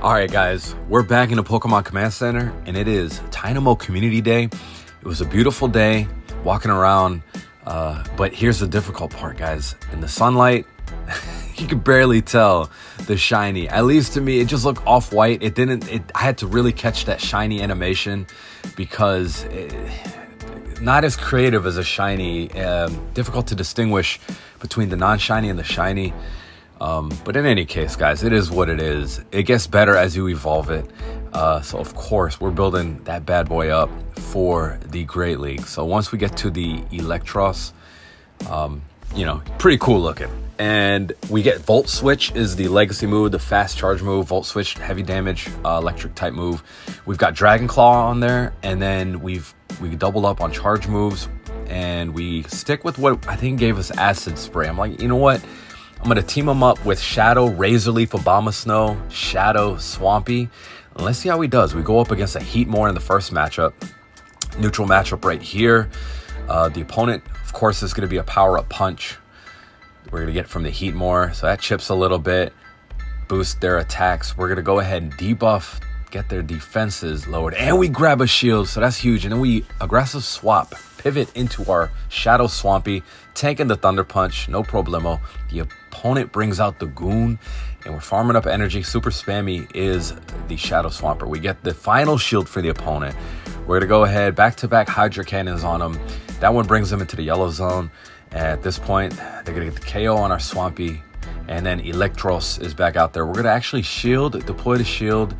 All right, guys, we're back in the Pokemon Command Center, and it is Tynamo Community Day. It was a beautiful day, walking around, but here's the difficult part, guys. In the sunlight, you could barely tell the shiny. At least to me, it just looked off-white. I had to really catch that shiny animation because not as creative as a shiny, difficult to distinguish between the non-shiny and the shiny. But in any case, guys, it is what it is. It gets better as you evolve it. So of course, we're building that bad boy up for the Great League. So once we get to the Eelektross, pretty cool looking. And we get Volt Switch is the legacy move, the fast charge move. Volt Switch, heavy damage, electric type move. We've got Dragon Claw on there, and then we double up on charge moves, and we stick with what I think gave us Acid Spray. I'm like, you know what? I'm going to team them up with Shadow, Razor Leaf, Abomasnow, Shadow, Swampy. And let's see how he does. We go up against a Heatmore in the first matchup. Neutral matchup right here. The opponent, of course, is going to be a power-up punch. We're going to get from the Heatmore. So that chips a little bit. Boost their attacks. We're going to go ahead and debuff, get their defenses lowered. And we grab a shield, so that's huge. And then we aggressive swap. Pivot into our Shadow Swampy, tanking the Thunder Punch, no problemo. The opponent brings out the Goon, and we're farming up energy. Super spammy is the Shadow Swamper. We get the final shield for the opponent. We're going to go ahead, back-to-back Hydra Cannons on them. That one brings them into the yellow zone. At this point, they're going to get the KO on our Swampy, and then Eelektross is back out there. We're going to actually deploy the shield,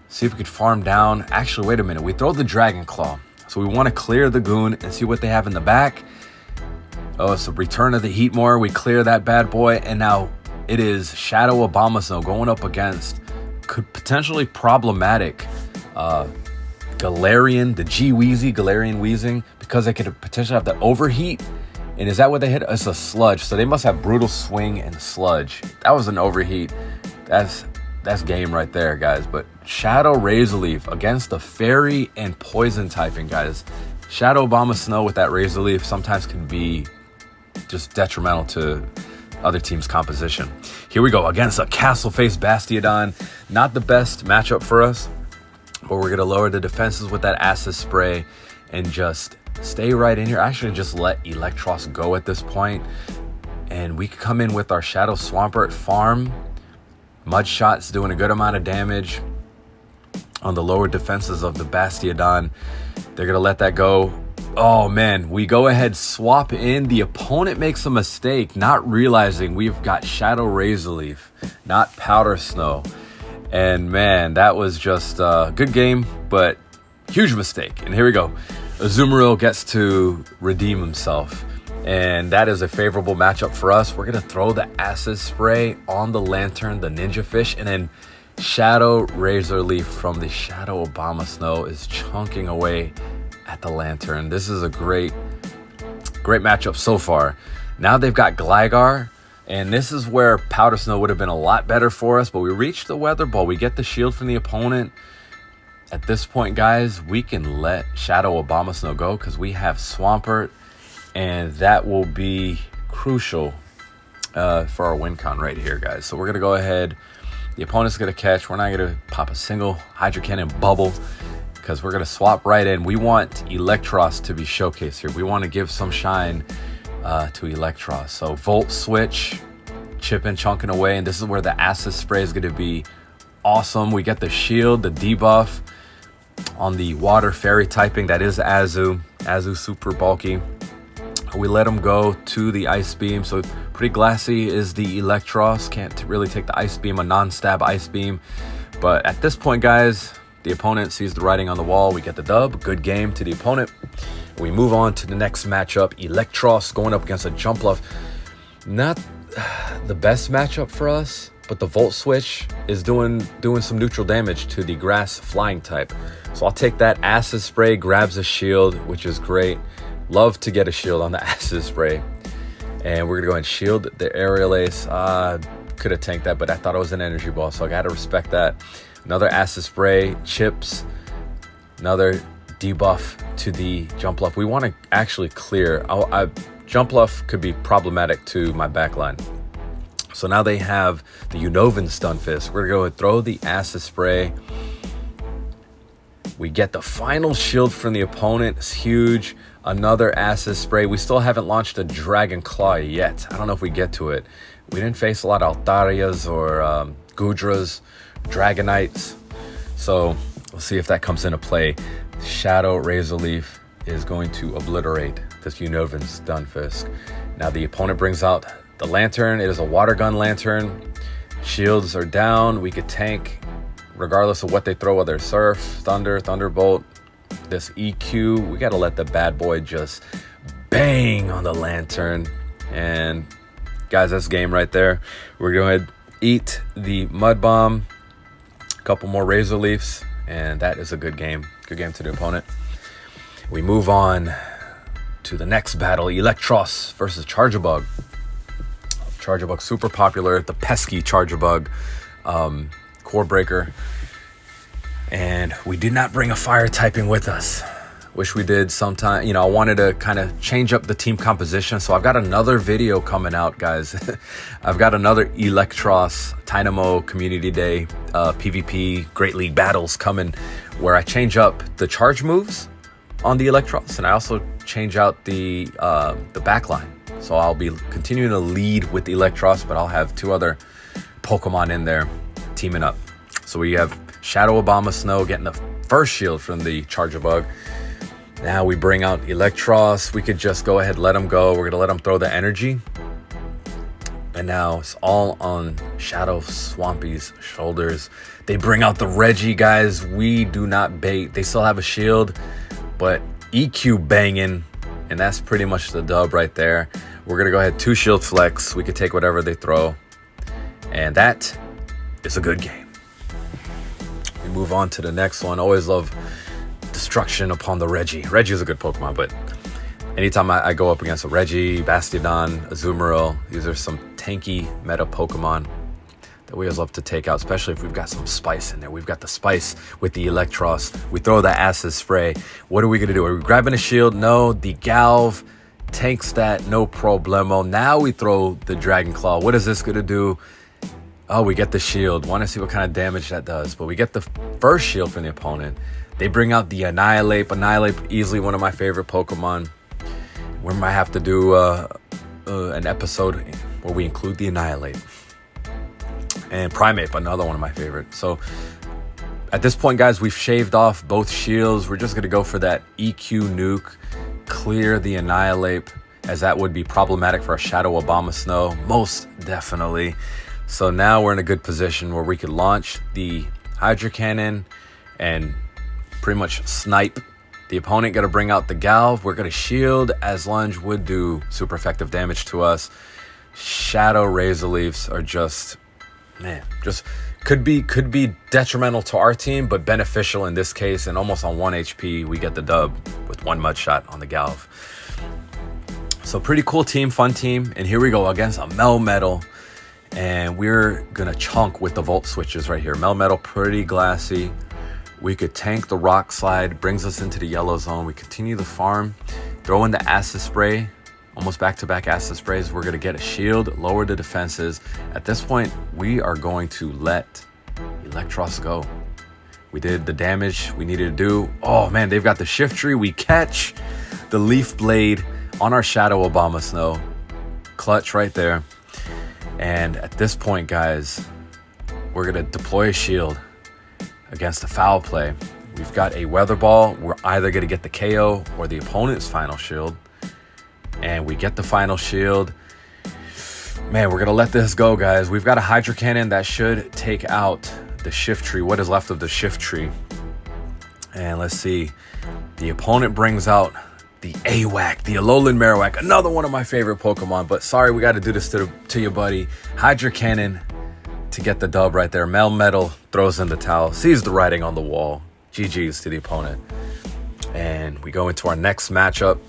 see if we could farm down. Actually, wait a minute. We throw the Dragon Claw. So we want to clear the Goon and see what they have in the back. Oh, it's the return of the Heatmore. We clear that bad boy, and now it is Shadow Abomasnow going up against could potentially problematic Galarian, the Galarian Weezing, because they could potentially have the Overheat. And is that what they hit? It's a Sludge. So they must have Brutal Swing and Sludge. That was an Overheat. That's game right there, guys. But Shadow Razor Leaf against the Fairy and Poison typing, guys. Shadow Abomasnow with that Razor Leaf sometimes can be just detrimental to other teams' composition. Here we go against a Castle Face Bastiodon. Not the best matchup for us, but we're going to lower the defenses with that Acid Spray and just stay right in here. Actually, just let Eelektross go at this point. And we could come in with our Shadow Swampert farm. Mudshot's doing a good amount of damage on the lower defenses of the Bastiodon. They're going to let that go. Oh, man. We go ahead, swap in. The opponent makes a mistake, not realizing we've got Shadow Razor Leaf, not Powder Snow. And, man, that was just a good game, but huge mistake. And here we go. Azumarill gets to redeem himself. And that is a favorable matchup for us. We're going to throw the Acid Spray on the Lantern, the Ninja Fish, and then Shadow Razor Leaf from the Shadow Abomasnow is chunking away at the Lantern. This is a great matchup so far. Now they've got Gligar, and this is where Powder Snow would have been a lot better for us, but we reach the Weather Ball. We get the shield from the opponent. At this point, guys, we can let Shadow Abomasnow go because we have Swampert. And that will be crucial for our win con right here, guys. So we're going to go ahead. The opponent's going to catch. We're not going to pop a single Hydro Cannon bubble because we're going to swap right in. We want Eelektross to be showcased here. We want to give some shine to Eelektross. So Volt Switch, chipping, chunking away. And this is where the Acid Spray is going to be awesome. We get the shield, the debuff on the Water Fairy typing. That is Azu. Azu super bulky. We let him go to the Ice Beam. So pretty glassy is the Eelektross. Can't really take the Ice Beam, a non-stab Ice Beam. But at this point, guys, the opponent sees the writing on the wall. We get the dub. Good game to the opponent. We move on to the next matchup. Eelektross going up against a Jumpluff. Not the best matchup for us, but the Volt Switch is doing some neutral damage to the Grass Flying type. So I'll take that. Acid Spray grabs a shield, which is great. Love to get a shield on the Acid Spray. And we're going to go ahead and shield the Aerial Ace. Could have tanked that, but I thought it was an Energy Ball, so I got to respect that. Another Acid Spray, chips. Another debuff to the Jumpluff. We want to actually clear. Jumpluff could be problematic to my backline. So now they have the Unovan Stunfisk. We're going to throw the Acid Spray. We get the final shield from the opponent. It's huge. Another Acid Spray. We still haven't launched a Dragon Claw yet. I don't know if we get to it. We didn't face a lot of Altarias or Gudras, Dragonites. So we'll see if that comes into play. Shadow Razor Leaf is going to obliterate this Unovan Stunfisk. Now the opponent brings out the Lantern. It is a water gun lantern. Shields are down. We could tank regardless of what they throw, whether it's Surf, Thunder, Thunderbolt. This EQ, we got to let the bad boy just bang on the Lantern. And guys, that's game right there. We're going to eat the Mud Bomb, a couple more Razor Leafs, and that is a good game. Good game to the opponent. We move on to the next battle, Eelektross versus Charjabug. Charjabug, super popular, the pesky Charjabug core breaker. And we did not bring a fire typing with us. Wish we did sometime. I wanted to kind of change up the team composition. So I've got another video coming out, guys. I've got another Eelektross Tynamo Community Day PvP Great League Battles coming, where I change up the charge moves on the Eelektross, and I also change out the backline. So I'll be continuing to lead with the Eelektross, but I'll have two other Pokemon in there teaming up. So we have Shadow Abomasnow getting the first shield from the Charjabug. Now we bring out Eelektross. We could just go ahead, let him go. We're going to let him throw the energy. And now it's all on Shadow Swampy's shoulders. They bring out the Reggie, guys. We do not bait. They still have a shield, but EQ banging. And that's pretty much the dub right there. We're going to go ahead, 2 shield flex. We could take whatever they throw. And that is a good game. We move on to the next one. Always love destruction upon the Reggie. Reggie is a good Pokemon, but anytime I go up against a Reggie, Bastiodon, Azumarill, these are some tanky meta Pokemon that we always love to take out, especially if we've got some spice in there. We've got the spice with the Eelektross. We throw the Acid Spray. What are we going to do? Are we grabbing a shield? No. The Galv tanks that, no problemo. Now we throw the Dragon Claw. What is this going to do? Oh, we get the shield. Want to see what kind of damage that does. But we get the first shield from the opponent. They bring out the Annihilate. Annihilate, easily one of my favorite Pokemon. We might have to do an episode where we include the Annihilate. And Primeape, another one of my favorites. So at this point, guys, we've shaved off both shields. We're just going to go for that EQ nuke. Clear the Annihilate, as that would be problematic for a Shadow Abomasnow. Most definitely. So now we're in a good position where we could launch the Hydro Cannon and pretty much snipe the opponent. Got to bring out the Galv. We're going to shield, as Lunge would do super effective damage to us. Shadow Razor Leafs are just, man, just could be detrimental to our team, but beneficial in this case. And almost on 1 HP, we get the dub with 1 mud shot on the Galv. So pretty cool team, fun team. And here we go against a Melmetal. And we're going to chunk with the Volt switches right here. Melmetal, pretty glassy. We could tank the Rock Slide, brings us into the yellow zone. We continue the farm, throw in the Acid Spray, almost back-to-back Acid Sprays. We're going to get a shield, lower the defenses. At this point, we are going to let Eelektross go. We did the damage we needed to do. Oh, man, they've got the Shift Tree. We catch the Leaf Blade on our Shadow Abomasnow. Clutch right there. And at this point, guys, we're going to deploy a shield against the foul play. We've got a Weather Ball. We're either going to get the KO or the opponent's final shield. And we get the final shield. Man, we're going to let this go, guys. We've got a Hydro Cannon that should take out the Shift Tree. What is left of the Shift Tree? And let's see. The opponent brings out the AWAC, the Alolan Marowak, another one of my favorite Pokemon. But sorry, we got to do this to you, buddy. Hydro Cannon to get the dub right there. Melmetal throws in the towel, sees the writing on the wall. GG's to the opponent. And we go into our next matchup.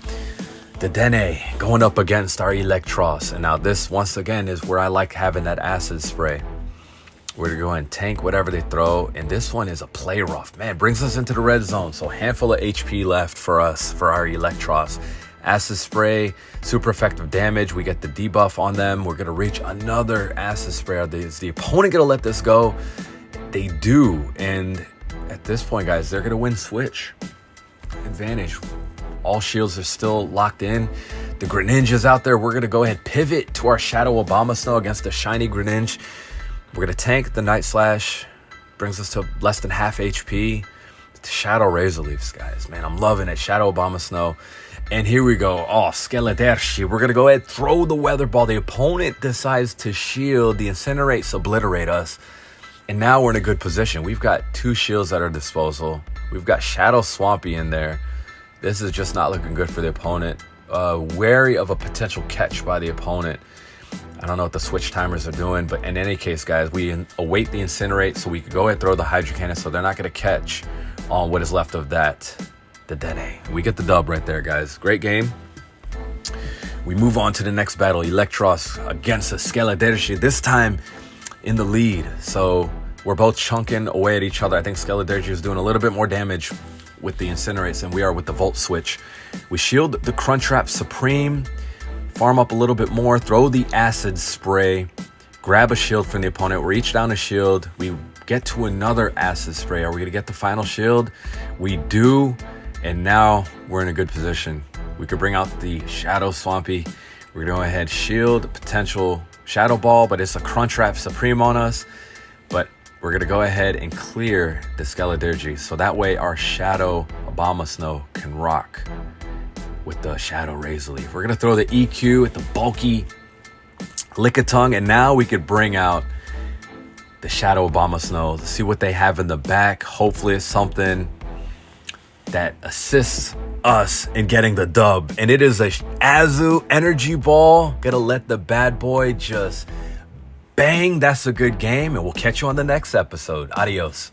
The Dene going up against our Eelektross. And now this, once again, is where I like having that Acid Spray. We're going to go and tank whatever they throw. And this one is a Play Rough. Man, brings us into the red zone. So handful of HP left for us, for our Eelektross. Acid Spray, super effective damage. We get the debuff on them. We're going to reach another Acid Spray. Is the opponent going to let this go? They do. And at this point, guys, they're going to win switch. Advantage. All shields are still locked in. The Greninja's out there. We're going to go ahead pivot to our Shadow Abomasnow against the shiny Greninja. We're going to tank the Night Slash. Brings us to less than half HP. The Shadow Razor Leafs, guys. Man, I'm loving it. Shadow Abomasnow. And here we go. Oh, Skeletorshi. We're going to go ahead, throw the Weather Ball. The opponent decides to shield the Incinerate, Obliterate us. And now we're in a good position. We've got 2 shields at our disposal. We've got Shadow Swampy in there. This is just not looking good for the opponent. Wary of a potential catch by the opponent. I don't know what the switch timers are doing, but in any case, guys, we await the Incinerate so we could go ahead and throw the Hydro Cannon so they're not going to catch on what is left of that, the Dene. We get the dub right there, guys. Great game. We move on to the next battle, Eelektross against the Skeletorshi, this time in the lead. So we're both chunking away at each other. I think Skeletorshi is doing a little bit more damage with the Incinerates than we are with the Volt Switch. We shield the Crunchwrap Supreme, farm up a little bit more, throw the Acid Spray, grab a shield from the opponent, reach down a shield, we get to another Acid Spray. Are we gonna get the final shield? We do, and now we're in a good position. We could bring out the Shadow Swampy. We're gonna go ahead, shield, potential Shadow Ball, but it's a Crunchwrap Supreme on us. But we're gonna go ahead and clear the Skeletorshi, so that way our Shadow Abomasnow can rock with the Shadow Razor Leaf. We're gonna throw the EQ with the bulky Lickitung, and now we could bring out the Shadow Abomasnow to see what they have in the back. Hopefully it's something that assists us in getting the dub. And it is a Azu Energy Ball. Gonna let the bad boy just bang. That's a good game, and we'll catch you on the next episode. Adios.